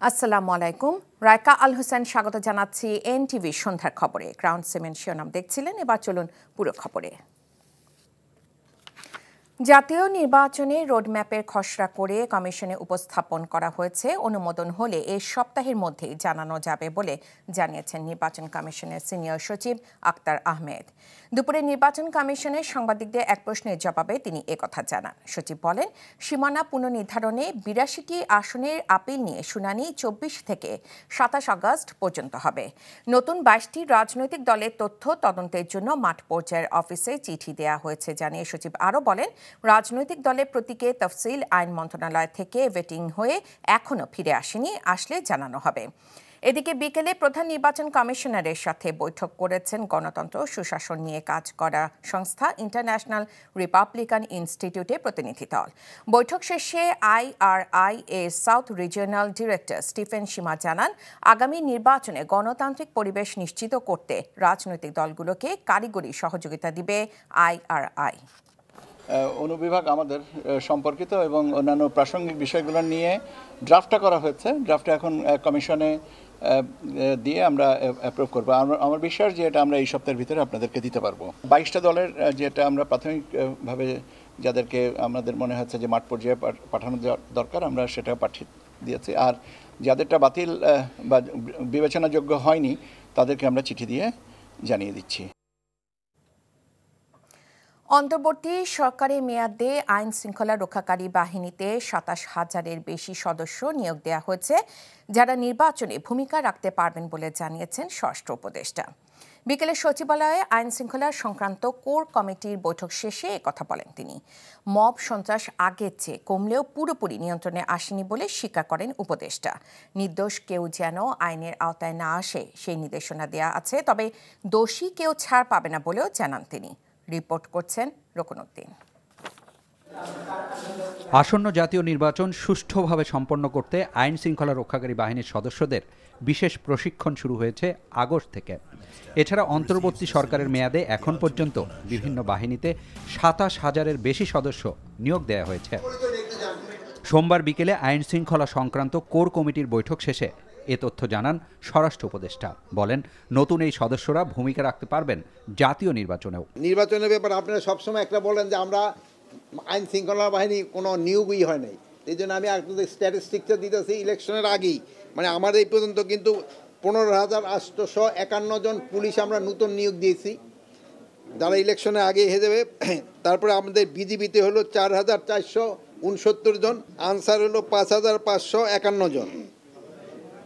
আসসালামু আলাইকুম। রায়কা আল হোসেন স্বাগত জানাচ্ছি এনটিভি সন্ধ্যার খবরে। ক্রাউন সিমেন্ট শিরোনাম দেখছিলেন, এবার চলুন পুরো খবরে। জাতীয় নির্বাচনে রোডম্যাপের খসড়া করে কমিশনে উপস্থাপন করা হয়েছে। অনুমোদন হলে এই সপ্তাহের মধ্যেই জানানো যাবে বলে জানিয়েছেন নির্বাচন কমিশনের সিনিয়র সচিব আক্তার আহমেদ। দুপুরে নির্বাচন কমিশনের সাংবাদিকদের এক প্রশ্নের জবাবে তিনি একথা জানান। সচিব বলেন, সীমানা পুনর্নির্ধারণে ৮২টি আসনের আপিল নিয়ে শুনানি ২৪ থেকে ২৭ আগস্ট পর্যন্ত হবে। নতুন ২২টি রাজনৈতিক দলের তথ্য তদন্তের জন্য মাঠ পর্যায়ের অফিসে চিঠি দেওয়া হয়েছে জানিয়ে সচিব আরও বলেন, রাজনৈতিক দলের প্রতীকে তফসিল আইন মন্ত্রণালয় থেকে ভেটিং হয়ে এখনও ফিরে আসেনি, আসলে জানানো হবে। এদিকে বিকেলে প্রধান নির্বাচন কমিশনারের সাথে বৈঠক করেছেন গণতন্ত্র সুশাসন নিয়ে কাজ করা সংস্থা ইন্টারন্যাশনাল রিপাবলিকান ইনস্টিটিউটের প্রতিনিধি দল। বৈঠক শেষে IRI এর সাউথ রিজিওনাল ডিরেক্টর স্টিফেন সীমা জানান, আগামী নির্বাচনে গণতান্ত্রিক পরিবেশ নিশ্চিত করতে রাজনৈতিক দলগুলোকে কারিগরি সহযোগিতা দিবে IRI। অনুবিভাগ আমাদের সম্পর্কিত এবং অন্যান্য প্রাসঙ্গিক বিষয়গুলো নিয়ে ড্রাফটটা করা হয়েছে। ড্রাফটটা এখন কমিশনে দিয়ে আমরা অ্যাপ্রুভ করবো। আমার বিশ্বাস যে এটা আমরা এই সপ্তাহের ভিতরে আপনাদেরকে দিতে পারবো। ২২টা দলের যেটা আমরা প্রাথমিকভাবে যাদেরকে আমাদের মনে হচ্ছে যে মাঠ পর্যায়ে পাঠানো দরকার, আমরা সেটা পাঠিয়ে দিয়েছি। আর যাদেরটা বাতিল বা বিবেচনাযোগ্য হয়নি তাদেরকে আমরা চিঠি দিয়ে জানিয়ে দিচ্ছি। অন্তর্বর্তী সরকারের মেয়াদে আইন শৃঙ্খলা রক্ষাকারী বাহিনীতে ২৭,০০০-এর বেশি সদস্য নিয়োগ দেওয়া হয়েছে, যারা নির্বাচনে ভূমিকা রাখতে পারবেন বলে জানিয়েছেন স্বরাষ্ট্র উপদেষ্টা। বিকেলে সচিবালয়ে আইন শৃঙ্খলা সংক্রান্ত কোর কমিটির বৈঠক শেষে একথা বলেন তিনি। মব সন্ত্রাস আগের চেয়ে কমলেও পুরোপুরি নিয়ন্ত্রণে আসেনি বলে স্বীকার করেন উপদেষ্টা। নির্দোষ কেউ যেন আইনের আওতায় না আসে সেই নির্দেশনা দেওয়া আছে, তবে দোষী কেউ ছাড় পাবে না বলেও জানান তিনি। রিপোর্ট করছেন রকনউদ্দিন। আসন্ন জাতীয় নির্বাচন সুষ্ঠুভাবে সম্পন্ন করতে আইন শৃঙ্খলা রক্ষাকারী বাহিনীর সদস্যদের বিশেষ প্রশিক্ষণ শুরু হয়েছে আগস্ট থেকে। এছাড়া অন্তর্বর্তী সরকারের মেয়াদে এখন পর্যন্ত বিভিন্ন বাহিনীতে ২৭,০০০-এর বেশি সদস্য নিয়োগ দেওয়া হয়েছে। সোমবার বিকেলে আইন শৃঙ্খলা সংক্রান্ত কোর কমিটির বৈঠক শেষে এ তথ্য জানান স্বরাষ্ট্র উপদেষ্টা। বলেন, নতুন এই সদস্যরা ভূমিকা রাখতে পারবেন জাতীয় নির্বাচনেও। নির্বাচনের ব্যাপারে আপনারা সবসময় একটা বলেন যে আমরা আইন শৃঙ্খলা বাহিনী কোনো নিয়োগই হয় নাই, এই জন্য আমি আপনাদের স্ট্যাটিস্টিক্সটা দিতেছি। ইলেকশনের আগেই মানে আমার এই পর্যন্ত কিন্তু ১৫,৮৫১ জন পুলিশ আমরা নতুন নিয়োগ দিয়েছি, যারা ইলেকশনের আগে হয়ে যাবে। তারপরে আমাদের বিজিবিতে হলো ৪,৪৬৯ জন, আনসার হলো ৫,৫৫১ জন।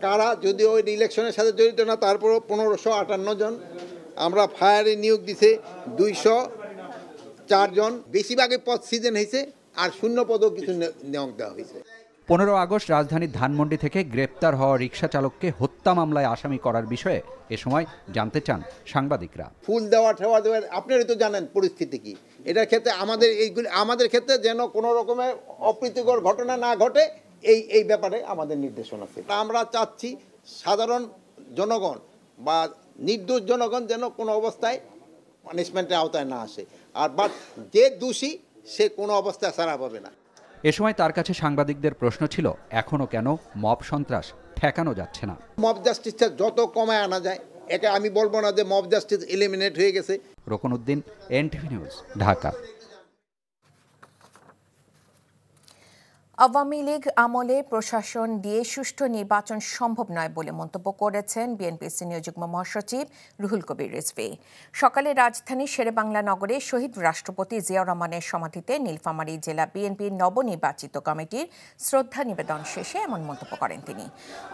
কারা যদিও ওই ইলেকশনের সাথে জড়িত না, তারপরও ১৫৫৮ জন। আমরা ফায়ারে নিয়োগ দিছে ২০৪ জন। বেশিরভাগই পদ সিজন হয়েছে, আর শূন্য পদও কিছু নিয়োগ দেওয়া হয়েছে। ১৫ আগস্ট রাজধানীর ধানমন্ডি থেকে গ্রেপ্তার হওয়া রিকশা চালককে হত্যা মামলায় আসামি করার বিষয়ে এ সময় জানতে চান সাংবাদিকরা। ফুল দেওয়া ঠেওয়া দেওয়া আপনারা তো জানেন পরিস্থিতি কি। এটার ক্ষেত্রে আমাদের ক্ষেত্রে যেন কোনো রকমের অপ্রীতিকর ঘটনা না ঘটে, এই ব্যাপারে আমাদের নির্দেশনা আছে। আমরা চাচ্ছি সাধারণ জনগণ বা নির্দোষ জনগণ যেন কোনো অবস্থায় পানিশমেন্টের আওতায় না আসে, আর বাট যে দোষী সে কোনো অবস্থায় ছাড়া পাবে না। এ সময় তার কাছে সাংবাদিকদের প্রশ্ন ছিল, এখনও কেন মব সন্ত্রাস ঠেকানো যাচ্ছে না। মব জাস্টিসটা যত কমায় আনা যায়, এটা আমি বলবো না যে মব জাস্টিস এলিমিনেট হয়ে গেছে। রকনউদ্দিন, এনটিভি নিউজ, ঢাকা। আওয়ামী লীগ আমলে প্রশাসন দিয়ে সুষ্ঠু নির্বাচন সম্ভব নয় বলে মন্তব্য করেছেন বিএনপি সিনিয়র যুগ্ম মহাসচিব রুহুল কবির রিজভী। সকালে রাজধানীর শেরেবাংলা নগরে শহীদ রাষ্ট্রপতি জিয়াউর রহমানের সমাধিতে নীলফামারী জেলা বিএনপির নবনির্বাচিত কমিটির শ্রদ্ধা নিবেদন শেষে এমন মন্তব্য করেন তিনি।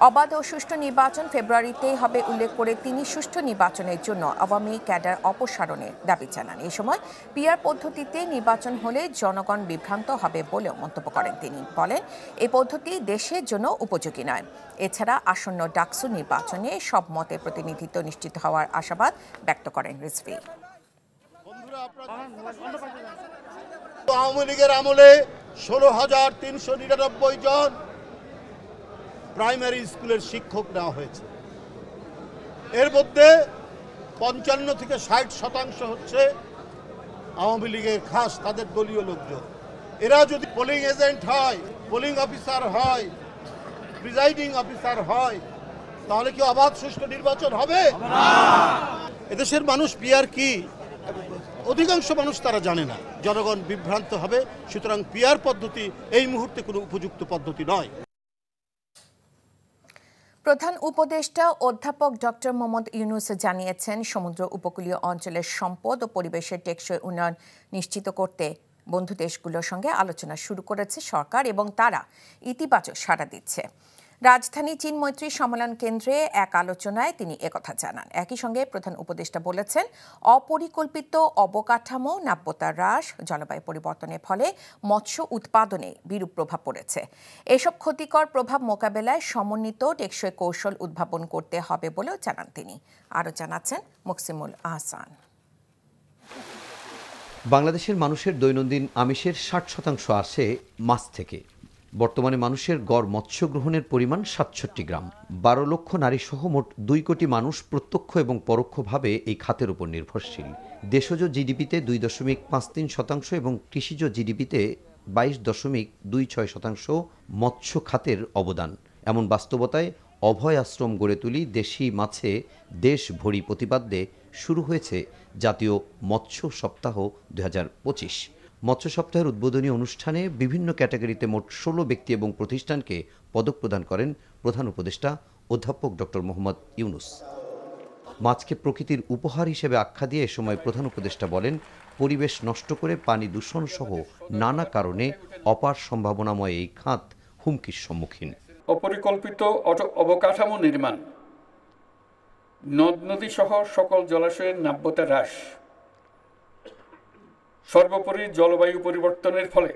অবাধ ও সুষ্ঠু নির্বাচন ফেব্রুয়ারিতেই হবে উল্লেখ করে তিনি সুষ্ঠু নির্বাচনের জন্য আওয়ামী ক্যাডার অপসারণের দাবি জানান। এ সময় পিআর পদ্ধতিতে নির্বাচন হলে জনগণ বিভ্রান্ত হবে বলেও মন্তব্য করেন তিনি। বলেন, এই পদ্ধতি দেশের জন্য উপযোগী নয়। এছাড়া আসন্ন ডাকসু নির্বাচনে সব মতে প্রতিনিধিত্ব নিশ্চিত হওয়ার আশাবাদ ব্যক্ত করেন রিজভী। আওয়ামী লীগের আমলে ১৬,৩৯৯ জন প্রাইমারি স্কুলের শিক্ষক নেওয়া হয়েছে। এর মধ্যে ৫৫ থেকে ৬০% হচ্ছে আওয়ামী লীগের খাস তাদের দলীয় লোকজন। এরা যদি পোলিং এজেন্ট হয়, পোলিং অফিসার হয়, প্রিজাইডিং অফিসার হয়, তাহলে কি অবাধ সুষ্ঠু নির্বাচন হবে? এদেশের মানুষ পিআর কি, অধিকাংশ মানুষ তারা জানে না। জনগণ বিভ্রান্ত হবে। সুতরাং পিআর পদ্ধতি এই মুহূর্তে কোনো উপযুক্ত পদ্ধতি নয়। প্রধান উপদেষ্টা অধ্যাপক ডক্টর মোহাম্মদ ইউনূস জানিয়েছেন, সমুদ্র উপকূলীয় অঞ্চলের সম্পদ ও পরিবেশের টেকসই উন্নয়ন নিশ্চিত করতে বন্ধু দেশগুলোর সঙ্গে আলোচনা শুরু করেছে সরকার এবং তারা ইতিবাচক সাড়া দিচ্ছে। রাজধানী চীন মৈত্রী সম্মেলন কেন্দ্রে এক আলোচনায় তিনি একথা জানান। একই সঙ্গে প্রধান উপদেষ্টা বলেছেন, অপরিকল্পিত অবকাঠামো, নাব্যতা হ্রাস, জলবায়ু পরিবর্তনের ফলে মৎস্য উৎপাদনে বিরূপ প্রভাব পড়েছে। এসব ক্ষতিকর প্রভাব মোকাবেলায় সমন্বিত টেকসই কৌশল উদ্ভাবন করতে হবে বলেও জানান তিনি। আরও জানাচ্ছেন মুকসিমুল আহসান। বাংলাদেশের মানুষের দৈনন্দিন আমিষের ৬০% আসে মাছ থেকে। বর্তমানে মানুষের গড় মৎস্য গ্রহণের পরিমাণ ৬৭ গ্রাম। ১২ লক্ষ নারী সহ মোট ২ কোটি মানুষ প্রত্যক্ষ এবং পরোক্ষভাবে এই খাতের উপর নির্ভরশীল। দেশজ জিডিপিতে ২.৫৩% এবং কৃষিজ জিডিপিতে ২২.26% মৎস্য খাতের অবদান। এমন বাস্তবতায় অভয় আশ্রম গড়ে তুলি দেশি মাছে দেশ ভরি প্রতিপাদ্যে শুরু হয়েছে জাতীয় মৎস্য সপ্তাহ ২০২৫। মৎস্য সপ্তাহের উদ্বোধনী অনুষ্ঠানে বিভিন্ন ক্যাটাগরিতে মোট ১৬ ব্যক্তি এবং প্রতিষ্ঠানকে পদক প্রদান করেন প্রধান উপদেষ্টা অধ্যাপক ডক্টর মোহাম্মদ ইউনূস। মাছকে প্রকৃতির উপহার হিসেবে আখ্যা দিয়ে এ সময় প্রধান উপদেষ্টা বলেন, পরিবেশ নষ্ট করে পানি দূষণ সহ নানা কারণে অপার সম্ভাবনাময় এই খাত হুমকির সম্মুখীন। অপরিকল্পিত অবকাঠামো নির্মাণ, নদ নদী সহ সকল জলাশয়ের নাব্যতা হ্রাস, সর্বোপরি জলবায়ু পরিবর্তনের ফলে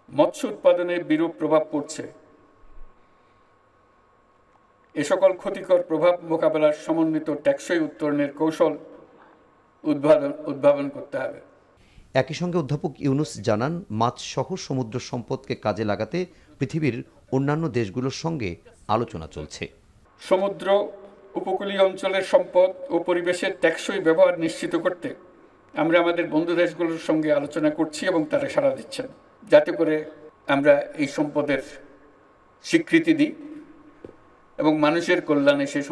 মৎস্য উৎপাদনে বিরূপ প্রভাব পড়ছে। এ সকল ক্ষতিকর প্রভাব মোকাবেলার সমন্বিত টেকসই উত্তরণের কৌশল উদ্ভাবন করতে হবে। একই সঙ্গে অধ্যাপক ইউনূস জানান, মাছ সহ সমুদ্র সম্পদকে কাজে লাগাতে পৃথিবীর অন্যান্য দেশগুলোর সঙ্গে আলোচনা চলছে। সমুদ্র উপকূলীয় অঞ্চলের সম্পদ ও পরিবেশের টেকসই ব্যবহার নিশ্চিত করতে আমরা আমাদের বন্ধু দেশগুলোর সঙ্গে আলোচনা করছি এবং তারা সাড়া দিচ্ছেন, যাতে করে আমরা এই সম্পদের স্বীকৃতি দিই এবং মানুষের কল্যাণে সেই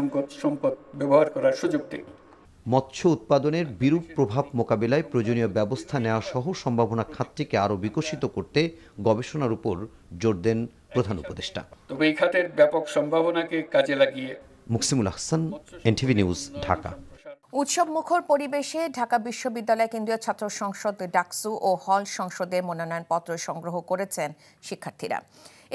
সম্পদ ব্যবহার করার সুযোগ দিই। মৎস্য উৎপাদনের বিরূপ প্রভাব মোকাবিলায় প্রয়োজনীয় ব্যবস্থা নেওয়া সহ সম্ভাবনা খাতটিকে আরও বিকশিত করতে গবেষণার উপর জোর দেন প্রধান উপদেষ্টা। তবে এই খাতের ব্যাপক সম্ভাবনাকে কাজে লাগিয়ে। Muksimul Ahsan, NTV news, Dhaka. উৎসব মুখর পরিবেশে ঢাকা বিশ্ববিদ্যালয় কেন্দ্রীয় ছাত্র সংসদ ডাকসু ও হল সংসদের মনোনয়নপত্র সংগ্রহ করেছেন শিক্ষার্থীরা।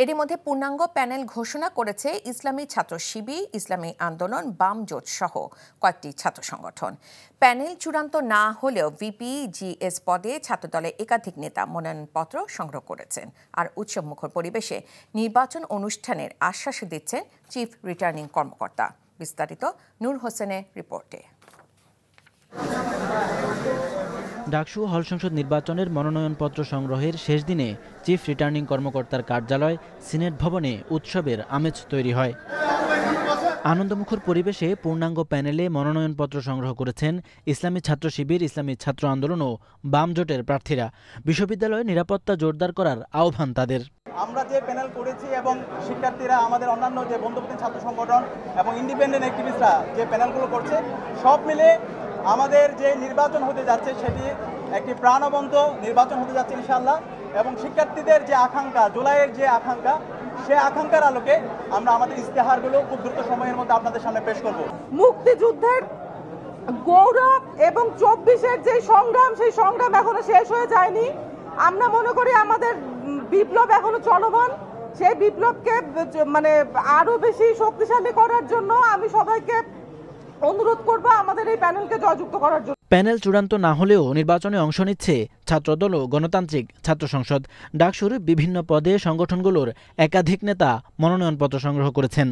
এরই মধ্যে পূর্ণাঙ্গ প্যানেল ঘোষণা করেছে ইসলামী ছাত্র শিবির, ইসলামী আন্দোলন, বাম জোট সহ কয়েকটি ছাত্র সংগঠন। প্যানেল চূড়ান্ত না হলেও ভিপি, জিএস পদে ছাত্রদলের একাধিক নেতা মনোনয়নপত্র সংগ্রহ করেছেন। আর উৎসব মুখর পরিবেশে নির্বাচন অনুষ্ঠানের আশ্বাস দিচ্ছেন চিফ রিটার্নিং কর্মকর্তা। বিস্তারিত নূর হোসেনের রিপোর্টে। ডাকসু হল সংসদ নির্বাচনের মনোনয়নপত্র সংগ্রহের শেষ দিনে চিফ রিটার্নিং কর্মকর্তার কার্যালয় সিনেট ভবনে উৎসবের আমেজ তৈরি হয়। আনন্দমুখর পরিবেশে পূর্ণাঙ্গ প্যানেলে মনোনয়নপত্র সংগ্রহ করেছেন ইসলামী ছাত্র শিবির, ইসলামী ছাত্র আন্দোলন ও বাম জোটের প্রার্থীরা। বিশ্ববিদ্যালয়ে নিরাপত্তা জোরদার করার আহ্বান তাদের। আমরা যে প্যানেল করেছি এবং শিক্ষার্থীরা, আমাদের অন্যান্য যে বন্ধুপ্রতিম ছাত্র সংগঠন এবং ইন্ডিপেন্ডেন্ট অ্যাক্টিভিস্টরা যে প্যানেলগুলো করছে, সব মিলে আমাদের যে নির্বাচন হতে যাচ্ছে সেটি একটি প্রাণবন্ত নির্বাচন হতে যাচ্ছে ইনশাআল্লাহ। এবং শিক্ষার্থীদের যে আকাঙ্ক্ষা, জুলাইয়ের যে আকাঙ্ক্ষা, সে আকাঙ্ক্ষার আলোকে আমরা আমাদের ইস্তেহারগুলো খুব দ্রুত সময়ের মধ্যে আপনাদের সামনে পেশ করব। মুক্তিযুদ্ধের গৌরব এবং 24-এর যে সংগ্রাম, সেই সংগ্রাম এখনো শেষ হয়ে যায়নি। আমরা মনে করি আমাদের বিপ্লব এখনো চলমান। সেই বিপ্লবকে আরো বেশি শক্তিশালী করার জন্য আমি সবাইকে অনুরোধ করব আমাদের এই প্যানেলকে জয়যুক্ত করার জন্য। প্যানেল চূড়ান্ত না হলেও নির্বাচনে অংশ নিচ্ছে ছাত্রদল ও গণতান্ত্রিক ছাত্র সংসদ। ডাকসুর বিভিন্ন পদে সংগঠনগুলোর একাধিক নেতা মনোনয়নপত্র সংগ্রহ করেছেন।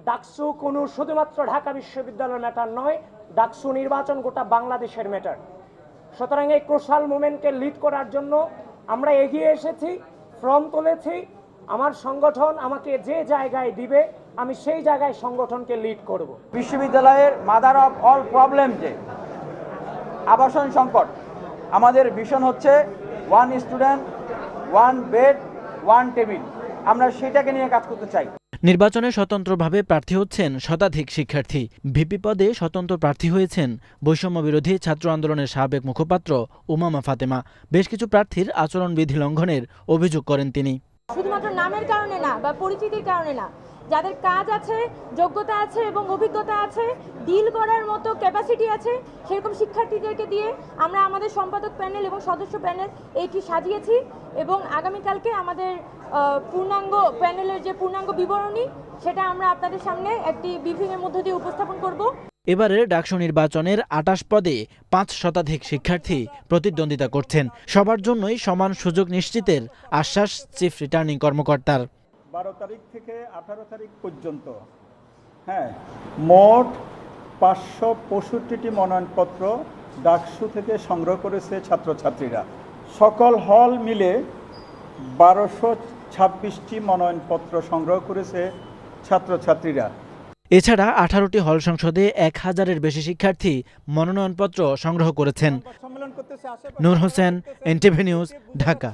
ডাকসু কোনো শুধুমাত্র ঢাকা বিশ্ববিদ্যালয় ম্যাটার নয়, ডাকসু নির্বাচন গোটা বাংলাদেশের ম্যাটার। সুতরাং এই ক্রুশাল মুভমেন্টকে লিড করার জন্য আমরা এগিয়ে এসেছি, ফ্রন্ট তুলেছি। আমার সংগঠন আমাকে যে জায়গায় দিবে আমি সেই জায়গায় সংগঠনকে লিড করব। বিশ্ববিদ্যালয়ের মাদার অফ অল প্রবলেম যে আবাসন সংকট, আমাদের ভিশন হচ্ছে 1 স্টুডেন্ট 1 বেড 1 টেবিল। আমরা সেটাকে নিয়ে কাজ করতে চাই। নির্বাচনে স্বতন্ত্রভাবে প্রার্থী হচ্ছেন শতাধিক শিক্ষার্থী। ভিপি পদে স্বতন্ত্র প্রার্থী হয়েছেন বৈষম্য বিরোধী ছাত্র আন্দোলনের সাবেক মুখপাত্র উমামা ফাতেমা। বেশ কিছু প্রার্থীর আচরণবিধি লঙ্ঘনের অভিযোগ করেন তিনি। শুধুমাত্র নামের কারণে না বা পরিচিতির কারণে না, যাদের কাজ আছে, যোগ্যতা আছে এবং অভিজ্ঞতা আছে, ডিল করার মতো ক্যাপাসিটি আছে, সেরকম শিক্ষার্থীদেরকে দিয়ে আমরা আমাদের সম্পাদক প্যানেল এবং সদস্য প্যানেল এইটি সাজিয়েছি এবং আগামীকালকে আমাদের পূর্ণাঙ্গ প্যানেলের যে পূর্ণাঙ্গ বিবরণী সেটা আমরা আপনাদের সামনে একটি ব্রিফিংয়ের মধ্য দিয়ে উপস্থাপন করব। এবারের ডাকসু নির্বাচনের ২৮ পদে ৫ শতাধিক শিক্ষার্থী প্রতিদ্বন্দ্বিতা করছেন। সবার জন্যই সমান সুযোগ নিশ্চিতের আশ্বাস চিফ রিটার্নিং কর্মকর্তার। ১২ তারিখ থেকে ১৮ তারিখ পর্যন্ত মোট ৫৬৫টি মনোনয়নপত্র ডাকসু থেকে সংগ্রহ করেছে ছাত্রছাত্রীরা। সকল হল মিলে ১২২৬টি মনোনয়নপত্র সংগ্রহ করেছে ছাত্রছাত্রীরা। এছাড়া 18টি হল সংসদে ১,০০০-এর বেশি শিক্ষার্থী মনোনয়নপত্র সংগ্রহ করেছেন। নূর হোসেন, এনটিভি নিউজ, ঢাকা।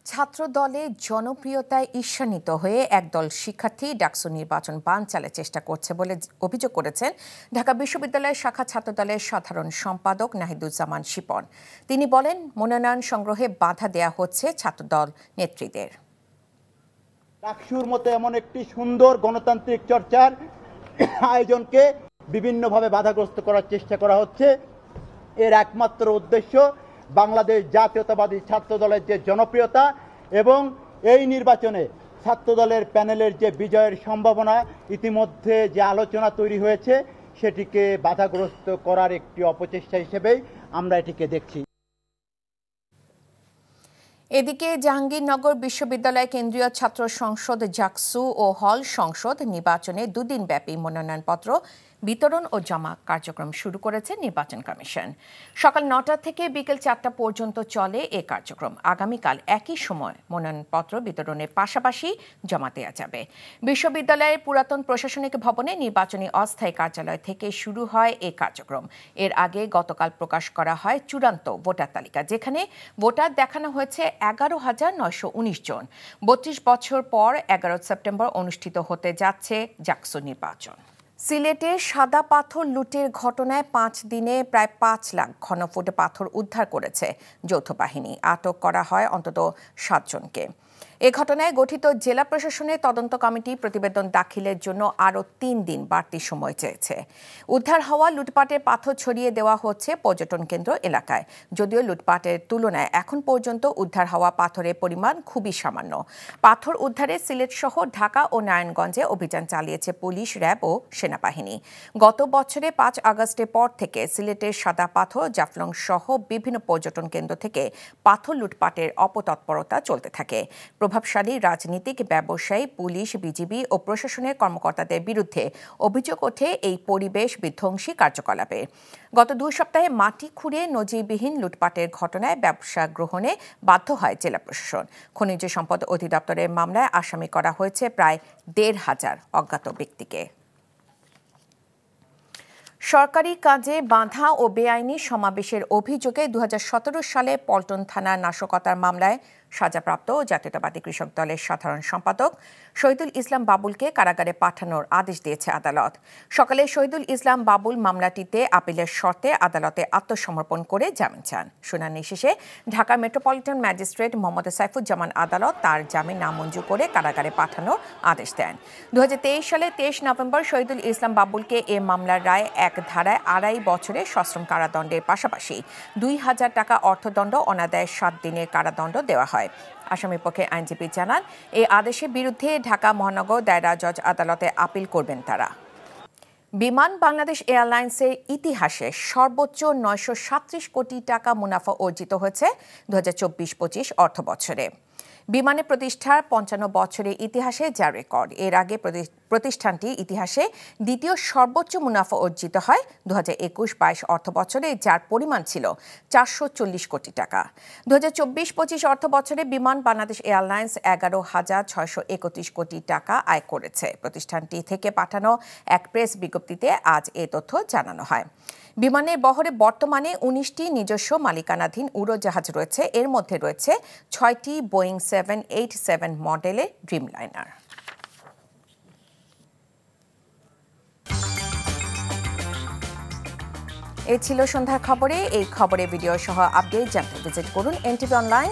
ছাত্র দলে জনপ্রিয়তায় ঈর্ষান্বিত হয়ে একদল শিক্ষার্থী ডাকসু নির্বাচন বানচালের চেষ্টা করছে বলে অভিযোগ করেছেন ঢাকা বিশ্ববিদ্যালয়ের শাখা ছাত্রদলের সাধারণ সম্পাদক নাহিদুজ্জামান শিপন। তিনি বলেন, মনোনয়ন সংগ্রহে বাধা দেয়া হচ্ছে ছাত্রদল নেত্রীদের। ডাকসুর মতো এমন একটি সুন্দর গণতান্ত্রিক চর্চার আয়োজনকে বিভিন্নভাবে বাধাগ্রস্ত করার চেষ্টা করা হচ্ছে। এর একমাত্র উদ্দেশ্য বাংলাদেশ জাতীয়তাবাদী ছাত্রদলের যে জনপ্রিয়তা এবং এই নির্বাচনে ছাত্রদলের প্যানেলের যে বিজয়ের সম্ভাবনা ইতিমধ্যে যে আলোচনা তৈরি হয়েছে সেটিকে বাধাগ্রস্ত করার একটি অপচেষ্টা হিসেবেই আমরা এটিকে দেখছি। এদিকে জাহাঙ্গীরনগর বিশ্ববিদ্যালয় কেন্দ্রীয় ছাত্র সংসদ জাকসু ও হল সংসদ নির্বাচনে দুদিনব্যাপী মনোনয়নপত্র বিতরণ ও জমা কার্যক্রম শুরু করেছে নির্বাচন কমিশন। সকাল ৯টা থেকে বিকেল ৪টা পর্যন্ত চলে এ কার্যক্রম। আগামীকাল একই সময় মনোনয়নপত্র বিতরণের পাশাপাশি জমা দেওয়া যাবে। বিশ্ববিদ্যালয়ের পুরাতন প্রশাসনিক ভবনে নির্বাচনী অস্থায়ী কার্যালয় থেকে শুরু হয় এ কার্যক্রম। এর আগে গতকাল প্রকাশ করা হয় চূড়ান্ত ভোটার তালিকা, যেখানে ভোটার দেখানো হয়েছে ১১,৯১৯ জন। ৩২ বছর পর ১১ সেপ্টেম্বর অনুষ্ঠিত হতে যাচ্ছে জাকসু নির্বাচন। সিলেটে সাদা পাথর লুটের ঘটনায় 5 দিনে প্রায় ৫ লাখ ঘনফুট পাথর উদ্ধার করেছে যৌথ বাহিনী। আটক করা হয় অন্তত 7 জনকে। এ ঘটনায় গঠিত জেলা প্রশাসনের তদন্ত কমিটি প্রতিবেদন দাখিলের জন্য আরও 3 দিন বাড়তি সময় চেয়েছে। উদ্ধার হওয়া লুটপাটের পাথর ছড়িয়ে দেওয়া হচ্ছে পর্যটন কেন্দ্র এলাকায়। যদিও লুটপাটের তুলনায় এখন পর্যন্ত উদ্ধার হওয়া পাথরের পরিমাণ খুবই সামান্য। পাথর উদ্ধারে সিলেট সহ ঢাকা ও নারায়ণগঞ্জে অভিযান চালিয়েছে পুলিশ, র্যাব ও সেনাবাহিনী। গত বছরে 5 আগস্টের পর থেকে সিলেটের সাদা পাথর, জাফলং সহ বিভিন্ন পর্যটন কেন্দ্র থেকে পাথর লুটপাটের অপতৎপরতা চলতে থাকে। প্রভাবশালী রাজনীতিক, ব্যবসায়ী, পুলিশ, বিজিবি ও প্রশাসনের কর্মকর্তাদের বিরুদ্ধে অভিযোগ ওঠে এই পরিবেশ বিধ্বংসী কার্যকলাপে। গত 2 সপ্তাহে মাটি খুঁড়ে নজিরবিহীন লুটপাটের ঘটনায় ব্যবসা গ্রহণে বাধ্য হয় জেলা প্রশাসন। খনিজ সম্পদ অধিদপ্তরের মামলায় আসামি করা হয়েছে প্রায় ১,৫০০ অজ্ঞাত ব্যক্তিকে। সরকারি কাজে বাধা ও বেআইনি সমাবেশের অভিযোগে ২০১৭ সালে পল্টন থানার নাশকতার মামলায় সাজাপ্রাপ্ত জাতীয়তাবাদী কৃষক দলের সাধারণ সম্পাদক শহীদুল ইসলাম বাবুলকে কারাগারে পাঠানোর আদেশ দিয়েছে আদালত। সকালে শহীদুল ইসলাম বাবুল মামলাটিতে আপিলের শর্তে আদালতে আত্মসমর্পণ করে জামিন চান। শুনানি শেষে ঢাকা মেট্রোপলিটন ম্যাজিস্ট্রেট মোহাম্মদ সাইফুজ্জামান আদালত তার জামিন নামঞ্জুর করে কারাগারে পাঠানোর আদেশ দেন। ২০২৩ সালে ২৩ নভেম্বর শহীদুল ইসলাম বাবুলকে এ মামলার রায় এক ধারায় ২.৫ বছরের সশ্রম কারাদণ্ডের পাশাপাশি ২,০০০ টাকা অর্থদণ্ড, অনাদায়ে 7 দিনের কারাদণ্ড দেওয়া হয়। আসামির পক্ষে আইনজীবী জানান, এই আদেশের বিরুদ্ধে ঢাকা মহানগর দায়রা জজ আদালতে আপিল করবেন তারা। বিমান বাংলাদেশ এয়ারলাইন্সের ইতিহাসে সর্বোচ্চ ৯৩৭ কোটি টাকা মুনাফা অর্জিত হয়েছে ২০২৪-২৫ অর্থবছরে। বিমানে প্রতিষ্ঠার ৫৫ বছরের ইতিহাসে যা রেকর্ড। এর আগে প্রতিষ্ঠানটির ইতিহাসে দ্বিতীয় সর্বোচ্চ মুনাফা অর্জিত হয় ২০২১-২২ অর্থবছরে, যার পরিমাণ ছিল ৪৪০ কোটি টাকা। ২০২৪-২৫ অর্থবছরে বিমান বাংলাদেশ এয়ারলাইন্স ১১,৬৩১ কোটি টাকা আয় করেছে। প্রতিষ্ঠানটি থেকে পাঠানো এক প্রেস বিজ্ঞপ্তিতে আজ এ তথ্য জানানো হয়। বিমানের বহরে বর্তমানে 19টি নিজস্ব মালিকানাধীন উড়োজাহাজ রয়েছে। এর মধ্যে রয়েছে 6টি বোয়িং 787 মডেলের ড্রিমলাইনার। এই ছিল সন্ধ্যার খবরে। এই খবরের ভিডিও সহ আপডেট জানতে ভিজিট করুন এনটিভি অনলাইন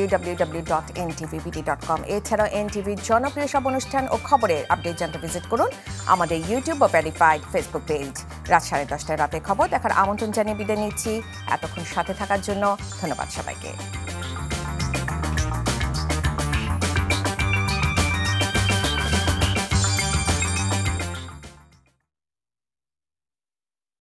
www.ntvbd.com। এছাড়াও এনটিভির জনপ্রিয় সব অনুষ্ঠান ও খবরের আপডেট জানতে ভিজিট করুন আমাদের ইউটিউব ও ভেরিফাইড ফেসবুক পেজ। রাত 10:30 রাতে খবর দেখার আমন্ত্রণ জানিয়ে বিদায় নিচ্ছি। এতক্ষণ সাথে থাকার জন্য ধন্যবাদ সবাইকে।